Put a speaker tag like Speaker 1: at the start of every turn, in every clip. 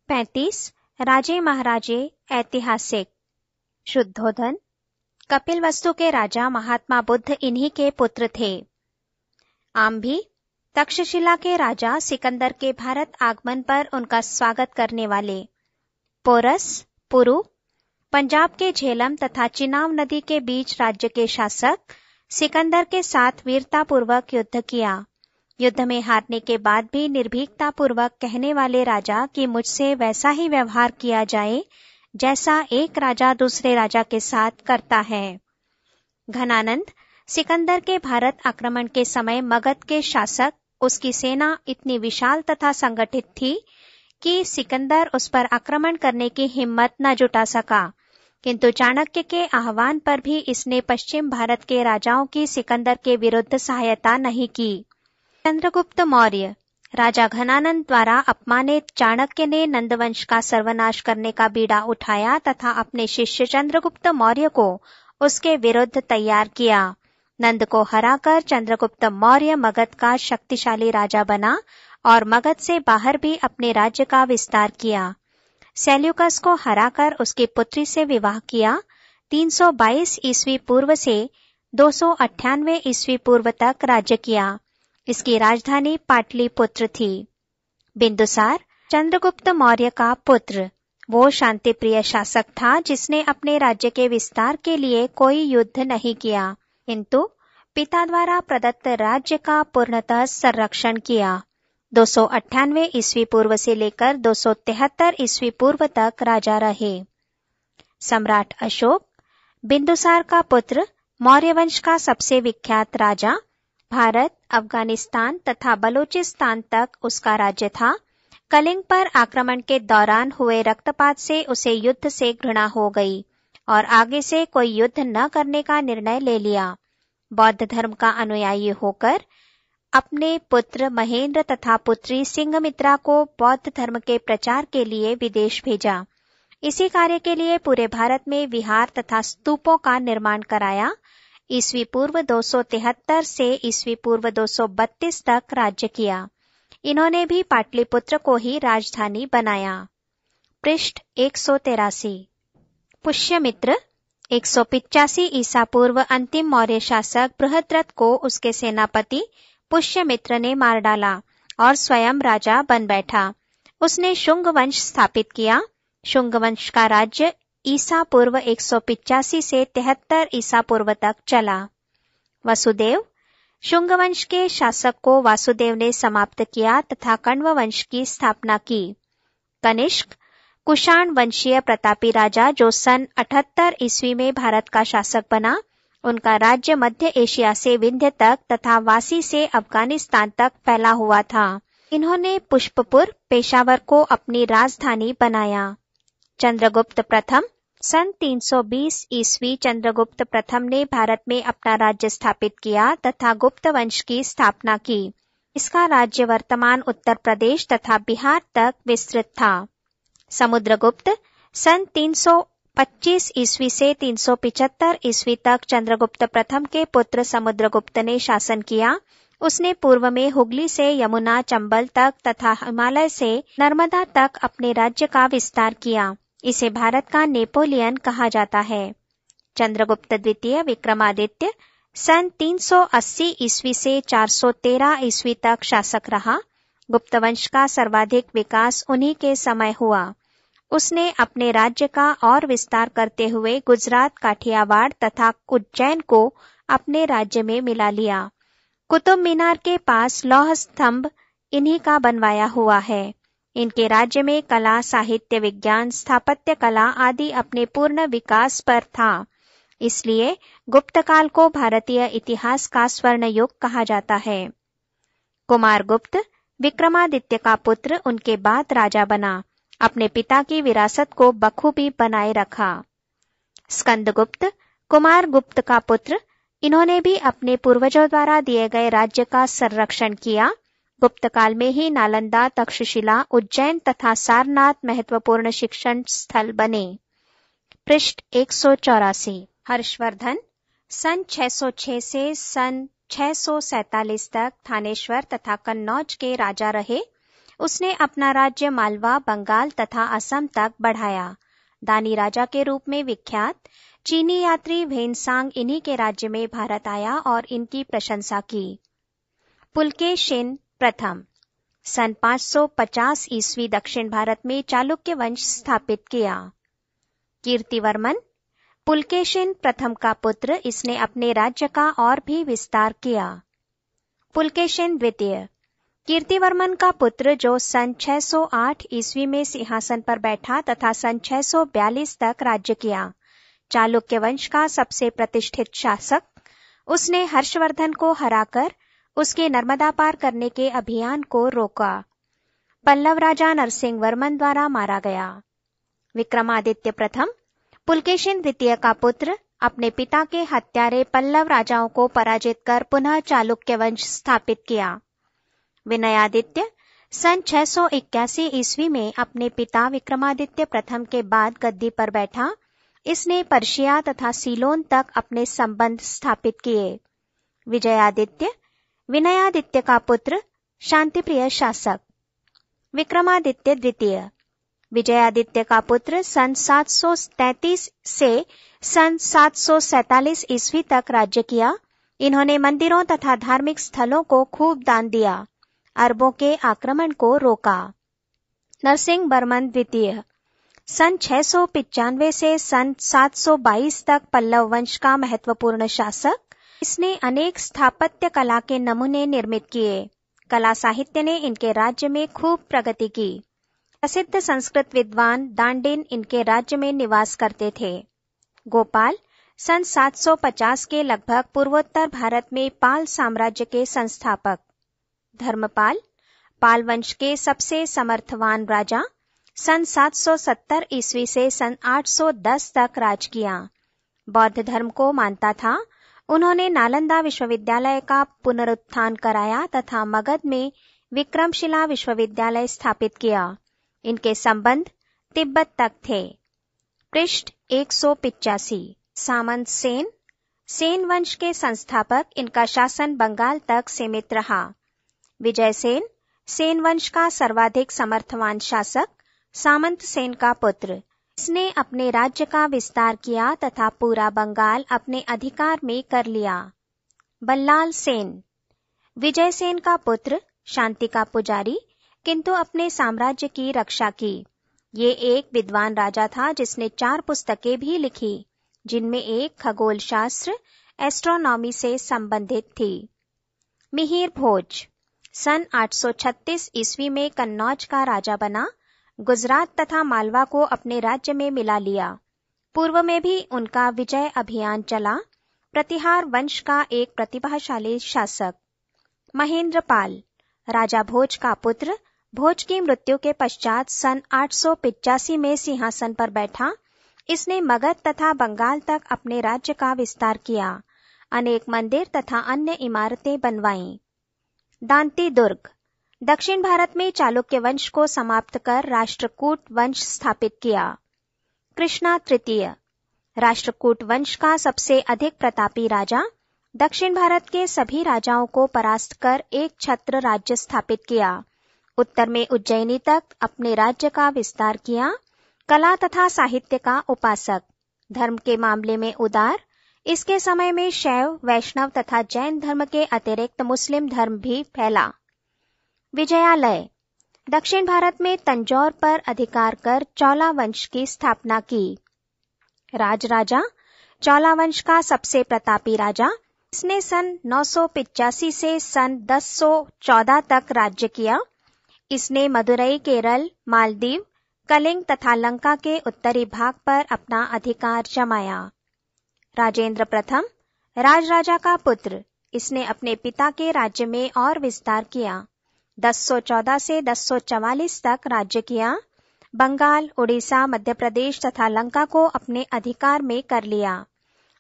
Speaker 1: 35 राजे महाराजे ऐतिहासिक। शुद्धोधन कपिलवस्तु के राजा महात्मा बुद्ध इन्हीं के पुत्र थे। आम्भी तक्षशिला के राजा सिकंदर के भारत आगमन पर उनका स्वागत करने वाले। पोरस पुरु पंजाब के झेलम तथा चिनाब नदी के बीच राज्य के शासक सिकंदर के साथ वीरतापूर्वक युद्ध किया। युद्ध में हारने के बाद भी निर्भीकतापूर्वक कहने वाले राजा कि मुझसे वैसा ही व्यवहार किया जाए जैसा एक राजा दूसरे राजा के साथ करता है। घनानंद सिकंदर के भारत आक्रमण के समय मगध के शासक, उसकी सेना इतनी विशाल तथा संगठित थी कि सिकंदर उस पर आक्रमण करने की हिम्मत न जुटा सका, किंतु चाणक्य के आह्वान पर भी इसने पश्चिम भारत के राजाओं की सिकंदर के विरुद्ध सहायता नहीं की। चंद्रगुप्त मौर्य राजा घनानंद द्वारा अपमानित चाणक्य ने नंदवंश का सर्वनाश करने का बीड़ा उठाया तथा अपने शिष्य चंद्रगुप्त मौर्य को उसके विरुद्ध तैयार किया। नंद को हराकर चंद्रगुप्त मौर्य मगध का शक्तिशाली राजा बना और मगध से बाहर भी अपने राज्य का विस्तार किया। सेल्यूकस को हराकर उसकी पुत्री से विवाह किया। 322 ईस्वी पूर्व से 298 ईस्वी पूर्व तक राज्य किया। इसकी राजधानी पाटलिपुत्र थी। बिंदुसार चंद्रगुप्त मौर्य का पुत्र, वो शांतिप्रिय शासक था जिसने अपने राज्य के विस्तार के लिए कोई युद्ध नहीं किया, किंतु पिता द्वारा प्रदत्त राज्य का पूर्णतः संरक्षण किया। 298 ईस्वी पूर्व से लेकर 273 ईस्वी पूर्व तक राजा रहे। सम्राट अशोक बिंदुसार का पुत्र, मौर्य वंश का सबसे विख्यात राजा। भारत, अफगानिस्तान तथा बलूचिस्तान तक उसका राज्य था। कलिंग पर आक्रमण के दौरान हुए रक्तपात से उसे युद्ध से घृणा हो गई और आगे से कोई युद्ध न करने का निर्णय ले लिया। बौद्ध धर्म का अनुयायी होकर अपने पुत्र महेंद्र तथा पुत्री सिंघमित्रा को बौद्ध धर्म के प्रचार के लिए विदेश भेजा। इसी कार्य के लिए पूरे भारत में विहार तथा स्तूपों का निर्माण कराया। ईस्वी पूर्व 273 से ईस्वी पूर्व 232 तक राज्य किया। इन्होंने भी पाटलिपुत्र को ही राजधानी बनाया। पृष्ठ 183। पुष्यमित्र 185 ईसा पूर्व अंतिम मौर्य शासक बृहद्रथ को उसके सेनापति पुष्यमित्र ने मार डाला और स्वयं राजा बन बैठा। उसने शुंग वंश स्थापित किया। शुंग वंश का राज्य ईसा पूर्व 185 से 73 ईसा पूर्व तक चला। वसुदेव शुंग वंश के शासक को वासुदेव ने समाप्त किया तथा कण्व वंश की स्थापना की। कनिष्क कुषाण वंशीय प्रतापी राजा जो सन 78 ईस्वी में भारत का शासक बना। उनका राज्य मध्य एशिया से विंध्य तक तथा वासी से अफगानिस्तान तक फैला हुआ था। इन्होंने पुष्पपुर, पेशावर को अपनी राजधानी बनाया। चंद्रगुप्त प्रथम सन 320 ईस्वी चंद्रगुप्त प्रथम ने भारत में अपना राज्य स्थापित किया तथा गुप्त वंश की स्थापना की। इसका राज्य वर्तमान उत्तर प्रदेश तथा बिहार तक विस्तृत था। समुद्रगुप्त सन 325 ईस्वी से 375 ईस्वी तक चंद्रगुप्त प्रथम के पुत्र समुद्रगुप्त ने शासन किया। उसने पूर्व में हुगली से यमुना, चंबल तक तथा हिमालय से नर्मदा तक अपने राज्य का विस्तार किया। इसे भारत का नेपोलियन कहा जाता है। चंद्रगुप्त द्वितीय विक्रमादित्य सन 380 ईस्वी से 413 ईस्वी तक शासक रहा। गुप्त वंश का सर्वाधिक विकास उन्हीं के समय हुआ। उसने अपने राज्य का और विस्तार करते हुए गुजरात, काठियावाड़ तथा उज्जैन को अपने राज्य में मिला लिया। कुतुब मीनार के पास लौह स्तंभ इन्हीं का बनवाया हुआ है। इनके राज्य में कला, साहित्य, विज्ञान, स्थापत्य कला आदि अपने पूर्ण विकास पर था। इसलिए गुप्त काल को भारतीय इतिहास का स्वर्ण युग कहा जाता है। कुमारगुप्त विक्रमादित्य का पुत्र उनके बाद राजा बना। अपने पिता की विरासत को बखूबी बनाए रखा। स्कंदगुप्त कुमारगुप्त का पुत्र, इन्होंने भी अपने पूर्वजों द्वारा दिए गए राज्य का संरक्षण किया। गुप्त काल में ही नालंदा, तक्षशिला, उज्जैन तथा सारनाथ महत्वपूर्ण शिक्षण स्थल बने। पृष्ठ 184। हर्षवर्धन सन 606 से सन 647 तक थानेश्वर तथा कन्नौज के राजा रहे। उसने अपना राज्य मालवा, बंगाल तथा असम तक बढ़ाया। दानी राजा के रूप में विख्यात चीनी यात्री वेनसांग इन्हीं के राज्य में भारत आया और इनकी प्रशंसा की। पुलकेशिन प्रथम सन 550 ईस्वी दक्षिण भारत में चालुक्य वंश स्थापित किया। कीर्तिवर्मन पुलकेशिन प्रथम का पुत्र, इसने अपने राज्य का और भी विस्तार किया। पुलकेशिन द्वितीय कीर्तिवर्मन का पुत्र, जो सन 608 ईस्वी में सिंहासन पर बैठा तथा सन 642 तक राज्य किया। चालुक्य वंश का सबसे प्रतिष्ठित शासक, उसने हर्षवर्धन को हराकर उसके नर्मदा पार करने के अभियान को रोका। पल्लव राजा नरसिंह वर्मन द्वारा मारा गया। विक्रमादित्य प्रथम पुलकेशिन द्वितीय का पुत्र, अपने पिता के हत्यारे पल्लव राजाओं को पराजित कर पुनः चालुक्य वंश स्थापित किया। विनयादित्य सन 681 ईस्वी में अपने पिता विक्रमादित्य प्रथम के बाद गद्दी पर बैठा। इसने पर्शिया तथा सीलोन तक अपने संबंध स्थापित किए। विजयादित्य विनयादित्य का पुत्र, शांतिप्रिय शासक। विक्रमादित्य द्वितीय विजयादित्य का पुत्र, सन 733 से सन 747 ईस्वी तक राज्य किया। इन्होंने मंदिरों तथा धार्मिक स्थलों को खूब दान दिया, अरबों के आक्रमण को रोका। नरसिंह वर्मन द्वितीय सन 695 से सन 722 तक पल्लव वंश का महत्वपूर्ण शासक। इसने अनेक स्थापत्य कला के नमूने निर्मित किए। कला साहित्य ने इनके राज्य में खूब प्रगति की। प्रसिद्ध संस्कृत विद्वान दांडिन इनके राज्य में निवास करते थे। गोपाल सन 750 के लगभग पूर्वोत्तर भारत में पाल साम्राज्य के संस्थापक। धर्मपाल पाल वंश के सबसे समर्थवान राजा, सन 770 ईस्वी से सन 810 तक राज किया। बौद्ध धर्म को मानता था। उन्होंने नालंदा विश्वविद्यालय का पुनरुत्थान कराया तथा मगध में विक्रमशिला विश्वविद्यालय स्थापित किया। इनके संबंध तिब्बत तक थे। पृष्ठ 185। सामंत सेन सेन वंश के संस्थापक। इनका शासन बंगाल तक सीमित रहा। विजय सेन सेन वंश का सर्वाधिक समर्थवान शासक, सामंत सेन का पुत्र। इसने अपने राज्य का विस्तार किया तथा पूरा बंगाल अपने अधिकार में कर लिया। बल्लाल सेन विजय सेन का पुत्र, शांति का पुजारी, किंतु अपने साम्राज्य की रक्षा की। ये एक विद्वान राजा था जिसने 4 पुस्तकें भी लिखी, जिनमें एक खगोल शास्त्र एस्ट्रोनॉमी से संबंधित थी। मिहिर भोज सन 836 ईस्वी में कन्नौज का राजा बना। गुजरात तथा मालवा को अपने राज्य में मिला लिया। पूर्व में भी उनका विजय अभियान चला। प्रतिहार वंश का एक प्रतिभाशाली शासक। महेंद्रपाल राजा भोज का पुत्र, भोज की मृत्यु के पश्चात सन 885 में सिंहासन पर बैठा। इसने मगध तथा बंगाल तक अपने राज्य का विस्तार किया। अनेक मंदिर तथा अन्य इमारतें बनवाईं। दांती दुर्ग दक्षिण भारत में चालुक्य वंश को समाप्त कर राष्ट्रकूट वंश स्थापित किया। कृष्णा तृतीय राष्ट्रकूट वंश का सबसे अधिक प्रतापी राजा, दक्षिण भारत के सभी राजाओं को परास्त कर एक छत्र राज्य स्थापित किया। उत्तर में उज्जैनी तक अपने राज्य का विस्तार किया। कला तथा साहित्य का उपासक, धर्म के मामले में उदार। इसके समय में शैव, वैष्णव तथा जैन धर्म के अतिरिक्त मुस्लिम धर्म भी फैला। विजयालय दक्षिण भारत में तंजौर पर अधिकार कर चौला वंश की स्थापना की। राजराजा चौला वंश का सबसे प्रतापी राजा। इसने सन 985 से सन 1014 तक राज्य किया। इसने मदुरई, केरल, मालदीव, कलिंग तथा लंका के उत्तरी भाग पर अपना अधिकार जमाया। राजेंद्र प्रथम राजराजा का पुत्र। इसने अपने पिता के राज्य में और विस्तार किया। 1014 से 1044 तक राज्य किया। बंगाल, उड़ीसा, मध्य प्रदेश तथा लंका को अपने अधिकार में कर लिया।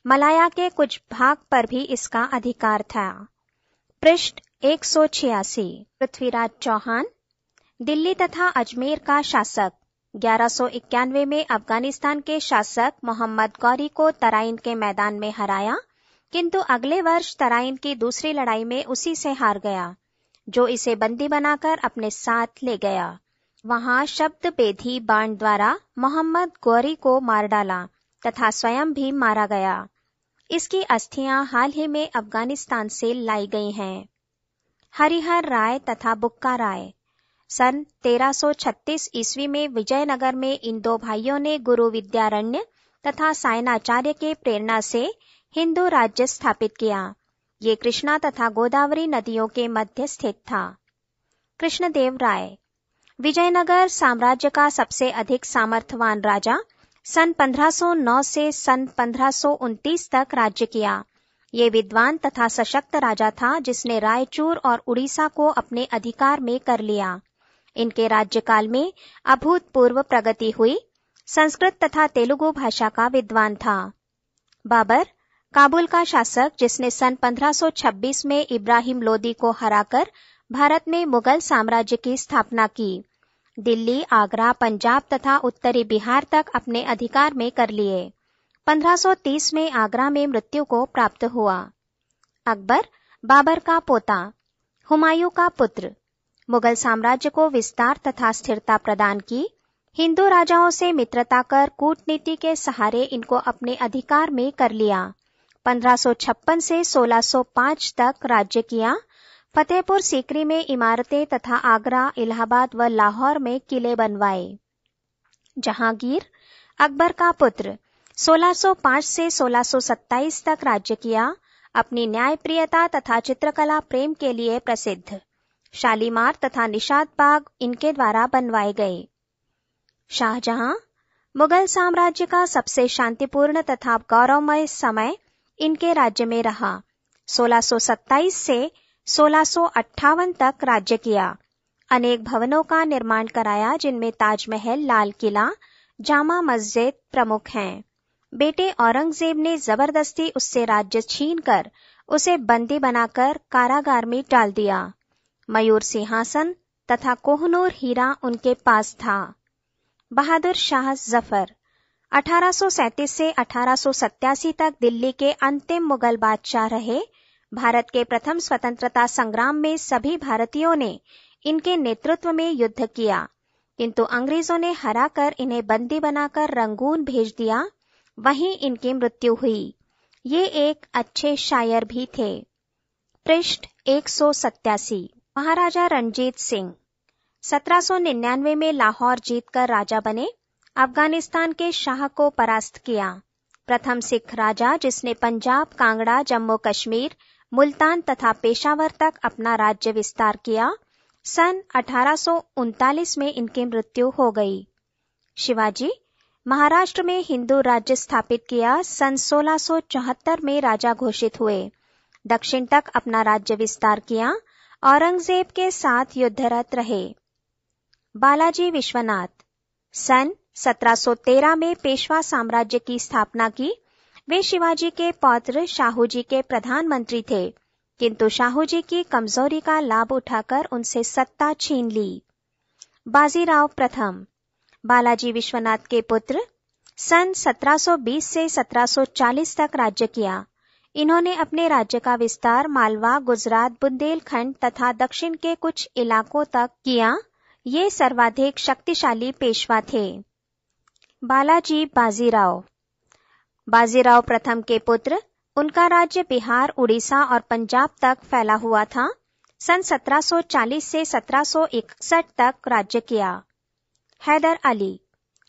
Speaker 1: मलाया के कुछ भाग पर भी इसका अधिकार था। पृष्ठ 186। पृथ्वीराज चौहान दिल्ली तथा अजमेर का शासक। 1191 में अफगानिस्तान के शासक मोहम्मद गौरी को तराइन के मैदान में हराया, किंतु अगले वर्ष तराइन की दूसरी लड़ाई में उसी से हार गया। जो इसे बंदी बनाकर अपने साथ ले गया। वहां शब्द बेधी बाण द्वारा मोहम्मद गौरी को मार डाला तथा स्वयं भी मारा गया। इसकी अस्थियां हाल ही में अफगानिस्तान से लाई गई हैं। हरिहर राय तथा बुक्का राय। सन 1336 ईस्वी में विजयनगर में इन दो भाइयों ने गुरु विद्यारण्य तथा सायणाचार्य के प्रेरणा से हिंदू राज्य स्थापित किया। ये कृष्णा तथा गोदावरी नदियों के मध्य स्थित था। कृष्णदेव राय। विजयनगर साम्राज्य का सबसे अधिक सामर्थ्यवान राजा, सन 1509 से सन 1529 तक राज्य किया। ये विद्वान तथा सशक्त राजा था जिसने रायचूर और उड़ीसा को अपने अधिकार में कर लिया। इनके राज्यकाल में अभूतपूर्व प्रगति हुई। संस्कृत तथा तेलुगु भाषा का विद्वान था। बाबर, काबुल का शासक जिसने सन 1526 में इब्राहिम लोदी को हराकर भारत में मुगल साम्राज्य की स्थापना की। दिल्ली, आगरा, पंजाब तथा उत्तरी बिहार तक अपने अधिकार में कर लिए। 1530 में आगरा में मृत्यु को प्राप्त हुआ। अकबर, बाबर का पोता। हुमायूं का पुत्र। मुगल साम्राज्य को विस्तार तथा स्थिरता प्रदान की। हिंदू राजाओं से मित्रता कर कूटनीति के सहारे इनको अपने अधिकार में कर लिया। 1556 से 1605 तक राज्य किया। फतेहपुर सीकरी में इमारतें तथा आगरा, इलाहाबाद व लाहौर में किले बनवाए। जहांगीर, अकबर का पुत्र, 1605 से 1627 तक राज्य किया। अपनी न्यायप्रियता तथा चित्रकला प्रेम के लिए प्रसिद्ध। शालीमार तथा निशात बाग इनके द्वारा बनवाए गए। शाहजहां, मुगल साम्राज्य का सबसे शांतिपूर्ण तथा गौरवमय समय इनके राज्य में रहा। 1627 से 1658 तक राज्य किया। अनेक भवनों का निर्माण कराया जिनमें ताजमहल, लाल किला, जामा मस्जिद प्रमुख हैं। बेटे औरंगजेब ने जबरदस्ती उससे राज्य छीनकर उसे बंदी बनाकर कारागार में डाल दिया। मयूर सिंहासन तथा कोहनूर हीरा उनके पास था। बहादुर शाह जफर 1837 से 1887 तक दिल्ली के अंतिम मुगल बादशाह रहे। भारत के प्रथम स्वतंत्रता संग्राम में सभी भारतीयों ने इनके नेतृत्व में युद्ध किया, किंतु अंग्रेजों ने हराकर इन्हें बंदी बनाकर रंगून भेज दिया। वहीं इनकी मृत्यु हुई। ये एक अच्छे शायर भी थे। पृष्ठ 187। महाराजा रणजीत सिंह 1799 में लाहौर जीतकर राजा बने। अफगानिस्तान के शाह को परास्त किया। प्रथम सिख राजा जिसने पंजाब, कांगड़ा, जम्मू कश्मीर, मुल्तान तथा पेशावर तक अपना राज्य विस्तार किया। सन 1839 में इनकी मृत्यु हो गई। शिवाजी, महाराष्ट्र में हिंदू राज्य स्थापित किया। सन 1674 में राजा घोषित हुए। दक्षिण तक अपना राज्य विस्तार किया। औरंगजेब के साथ युद्धरत रहे। बालाजी विश्वनाथ सन 1713 में पेशवा साम्राज्य की स्थापना की। वे शिवाजी के पौत्र शाहूजी के प्रधानमंत्री थे, किंतु शाहूजी की कमजोरी का लाभ उठाकर उनसे सत्ता छीन ली। बाजीराव प्रथम बालाजी विश्वनाथ के पुत्र, सन 1720 से 1740 तक राज्य किया। इन्होंने अपने राज्य का विस्तार मालवा, गुजरात, बुंदेलखंड तथा दक्षिण के कुछ इलाकों तक किया। ये सर्वाधिक शक्तिशाली पेशवा थे। बालाजी बाजीराव बाजीराव प्रथम के पुत्र, उनका राज्य बिहार, उड़ीसा और पंजाब तक फैला हुआ था। सन 1740 से 1761 तक राज्य किया। हैदर अली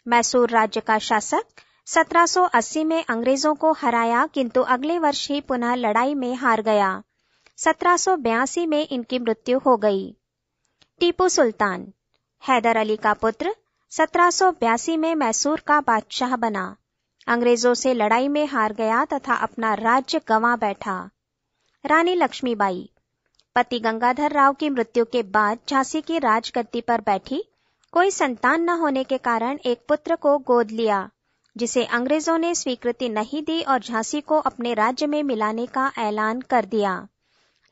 Speaker 1: मैसूर राज्य का शासक, 1780 में अंग्रेजों को हराया, किंतु अगले वर्ष ही पुनः लड़ाई में हार गया। 1782 में इनकी मृत्यु हो गई। टीपू सुल्तान हैदर अली का पुत्र, 1782 में मैसूर का बादशाह बना। अंग्रेजों से लड़ाई में हार गया तथा अपना राज्य गंवा बैठा। रानी लक्ष्मीबाई पति गंगाधर राव की मृत्यु के बाद झांसी की राजगद्दी पर बैठी। कोई संतान न होने के कारण एक पुत्र को गोद लिया, जिसे अंग्रेजों ने स्वीकृति नहीं दी और झांसी को अपने राज्य में मिलाने का ऐलान कर दिया।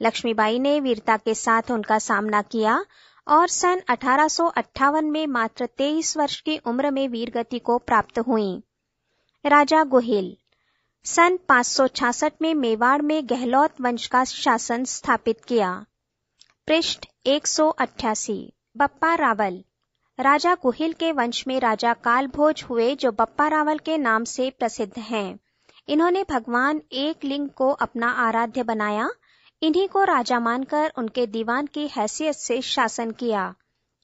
Speaker 1: लक्ष्मीबाई ने वीरता के साथ उनका सामना किया और सन 1858 में मात्र 23 वर्ष की उम्र में वीरगति को प्राप्त हुई। राजा गुहिल सन 566 में मेवाड़ में गहलोत वंश का शासन स्थापित किया। पृष्ठ 188। बप्पा रावल। राजा कुहिल के वंश में राजा कालभोज हुए, जो बप्पा रावल के नाम से प्रसिद्ध हैं। इन्होंने भगवान एक लिंग को अपना आराध्य बनाया। इन्हीं को राजा मानकर उनके दीवान की हैसियत से शासन किया।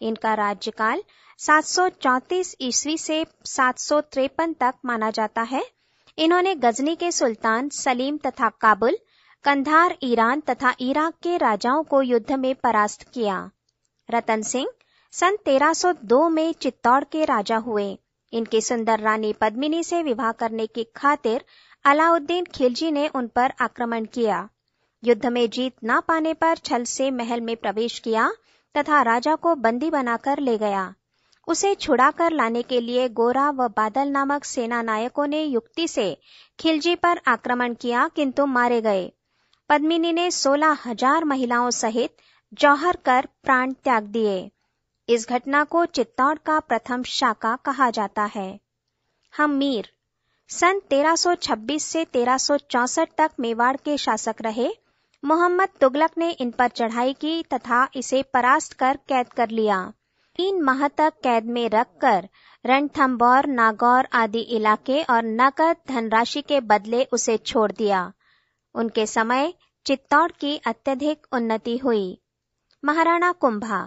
Speaker 1: इनका राज्यकाल 734 ईस्वी से 753 तक माना जाता है। इन्होंने गजनी के सुल्तान सलीम तथा काबुल, कंधार ईरान तथा इराक के राजाओं को युद्ध में परास्त किया। रतन सिंह सन 1302 में चित्तौड़ के राजा हुए। इनकी सुंदर रानी पद्मिनी से विवाह करने की खातिर अलाउद्दीन खिलजी ने उन पर आक्रमण किया। युद्ध में जीत न पाने पर छल से महल में प्रवेश किया तथा राजा को बंदी बनाकर ले गया। उसे छुड़ाकर लाने के लिए गोरा व बादल नामक सेना नायकों ने युक्ति से खिलजी पर आक्रमण किया, किंतु मारे गए। पद्मिनी ने 16,000 महिलाओं सहित जौहर कर प्राण त्याग दिए। इस घटना को चित्तौड़ का प्रथम शाका कहा जाता है। हम मीर सन 1326 से 1364 तक मेवाड़ के शासक रहे। मोहम्मद तुगलक ने इन पर चढ़ाई की तथा इसे परास्त कर कैद कर लिया। 3 माह तक कैद में रखकर रणथंभौर, नागौर आदि इलाके और नकद धनराशि के बदले उसे छोड़ दिया। उनके समय चित्तौड़ की अत्यधिक उन्नति हुई। महाराणा कुंभा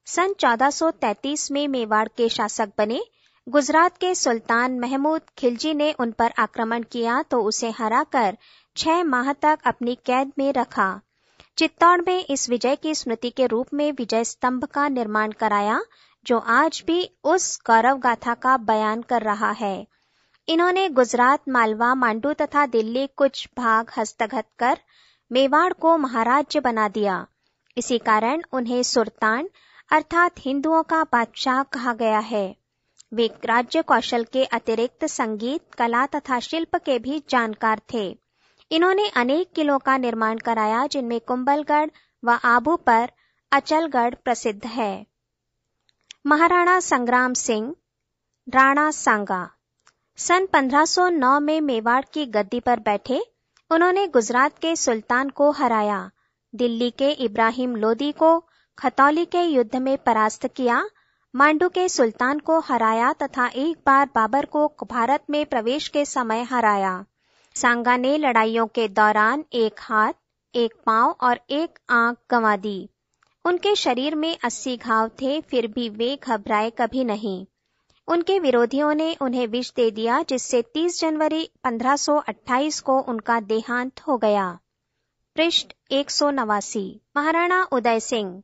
Speaker 1: सन 1433 में मेवाड़ के शासक बने। गुजरात के सुल्तान महमूद खिलजी ने उन पर आक्रमण किया तो उसे हराकर 6 माह तक अपनी कैद में रखा। चित्तौड़ में इस विजय की स्मृति के रूप में विजय स्तंभ का निर्माण कराया, जो आज भी उस गौरव गाथा का बयान कर रहा है। इन्होंने गुजरात, मालवा, मांडू तथा दिल्ली कुछ भाग हस्तगत कर मेवाड़ को महाराज्य बना दिया। इसी कारण उन्हें सुल्तान अर्थात हिंदुओं का बादशाह कहा गया है। वे राज्य कौशल के अतिरिक्त संगीत, कला तथा शिल्प के भी जानकार थे। इन्होंने अनेक किलों का निर्माण कराया, जिनमें कुंभलगढ़ व आबू पर अचलगढ़ प्रसिद्ध है। महाराणा संग्राम सिंह राणा सांगा सन 1509 में मेवाड़ की गद्दी पर बैठे। उन्होंने गुजरात के सुल्तान को हराया, दिल्ली के इब्राहिम लोदी को खतौली के युद्ध में परास्त किया, मांडू के सुल्तान को हराया तथा एक बार बाबर को भारत में प्रवेश के समय हराया। सांगा ने लड़ाइयों के दौरान एक हाथ, एक पांव और एक आंख गंवा दी। उनके शरीर में 80 घाव थे, फिर भी वे घबराए कभी नहीं। उनके विरोधियों ने उन्हें विष दे दिया, जिससे 30 जनवरी 1528 को उनका देहांत हो गया। पृष्ठ 189। महाराणा उदय सिंह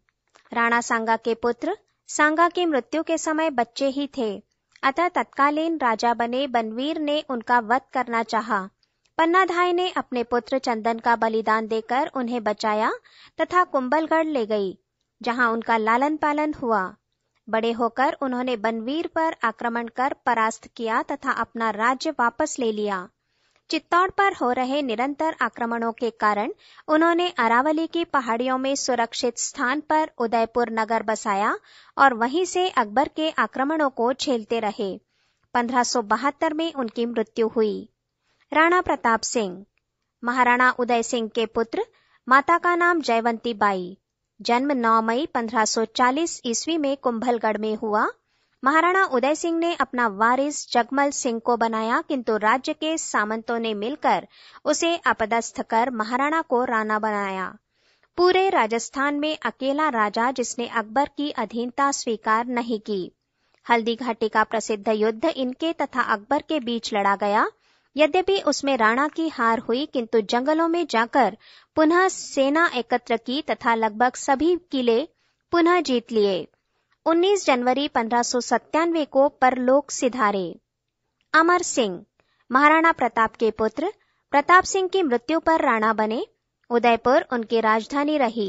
Speaker 1: राणा सांगा के पुत्र। सांगा की मृत्यु के समय बच्चे ही थे, अतः तत्कालीन राजा बने बनवीर ने उनका वध करना चाहा। पन्नाधाय ने अपने पुत्र चंदन का बलिदान देकर उन्हें बचाया तथा कुंभलगढ़ ले गई, जहां उनका लालन पालन हुआ। बड़े होकर उन्होंने बनवीर पर आक्रमण कर परास्त किया तथा अपना राज्य वापस ले लिया। चित्तौड़ पर हो रहे निरंतर आक्रमणों के कारण उन्होंने अरावली की पहाड़ियों में सुरक्षित स्थान पर उदयपुर नगर बसाया और वहीं से अकबर के आक्रमणों को झेलते रहे। 1572 में उनकी मृत्यु हुई। राणा प्रताप सिंह महाराणा उदय सिंह के पुत्र। माता का नाम जयवंती बाई। जन्म 9 मई 1540 ईस्वी में कुंभलगढ़ में हुआ। महाराणा उदय सिंह ने अपना वारिस जगमल सिंह को बनाया, किंतु राज्य के सामंतों ने मिलकर उसे अपदस्थ कर महाराणा को राणा बनाया। पूरे राजस्थान में अकेला राजा जिसने अकबर की अधीनता स्वीकार नहीं की। हल्दी घाटी का प्रसिद्ध युद्ध इनके तथा अकबर के बीच लड़ा गया। यद्यपि उसमें राणा की हार हुई, किंतु जंगलों में जाकर पुनः सेना एकत्र की तथा लगभग सभी किले पुनः जीत लिए। 19 जनवरी 1597 को परलोक सिधारे। अमर सिंह महाराणा प्रताप के पुत्र। प्रताप सिंह की मृत्यु पर राणा बने। उदयपुर उनकी राजधानी रही।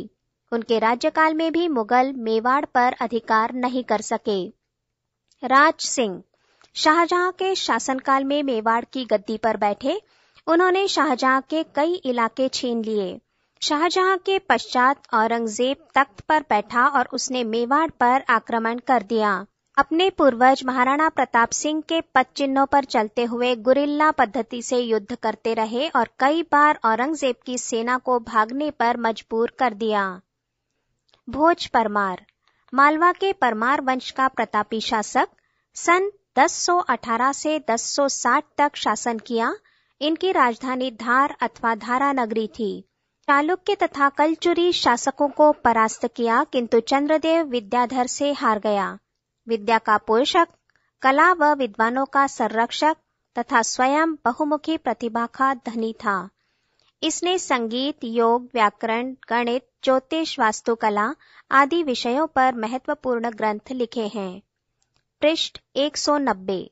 Speaker 1: उनके राज्यकाल में भी मुगल मेवाड़ पर अधिकार नहीं कर सके। राज सिंह शाहजहां के शासनकाल में मेवाड़ की गद्दी पर बैठे। उन्होंने शाहजहां के कई इलाके छीन लिए। शाहजहां के पश्चात औरंगजेब तख्त पर बैठा और उसने मेवाड़ पर आक्रमण कर दिया। अपने पूर्वज महाराणा प्रताप सिंह के पद चिन्हों पर चलते हुए गुरिल्ला पद्धति से युद्ध करते रहे और कई बार औरंगजेब की सेना को भागने पर मजबूर कर दिया। भोज परमार, मालवा के परमार वंश का प्रतापी शासक, सन 1018 से 1060 तक शासन किया। इनकी राजधानी धार अथवा धारा नगरी थी। चालुक्य तथा कलचुरी शासकों को परास्त किया, किंतु चंद्रदेव विद्याधर से हार गया। विद्या का पोषक, कला व विद्वानों का संरक्षक तथा स्वयं बहुमुखी प्रतिभा का धनी था। इसने संगीत, योग, व्याकरण, गणित, ज्योतिष, वास्तुकला आदि विषयों पर महत्वपूर्ण ग्रंथ लिखे हैं। पृष्ठ 190।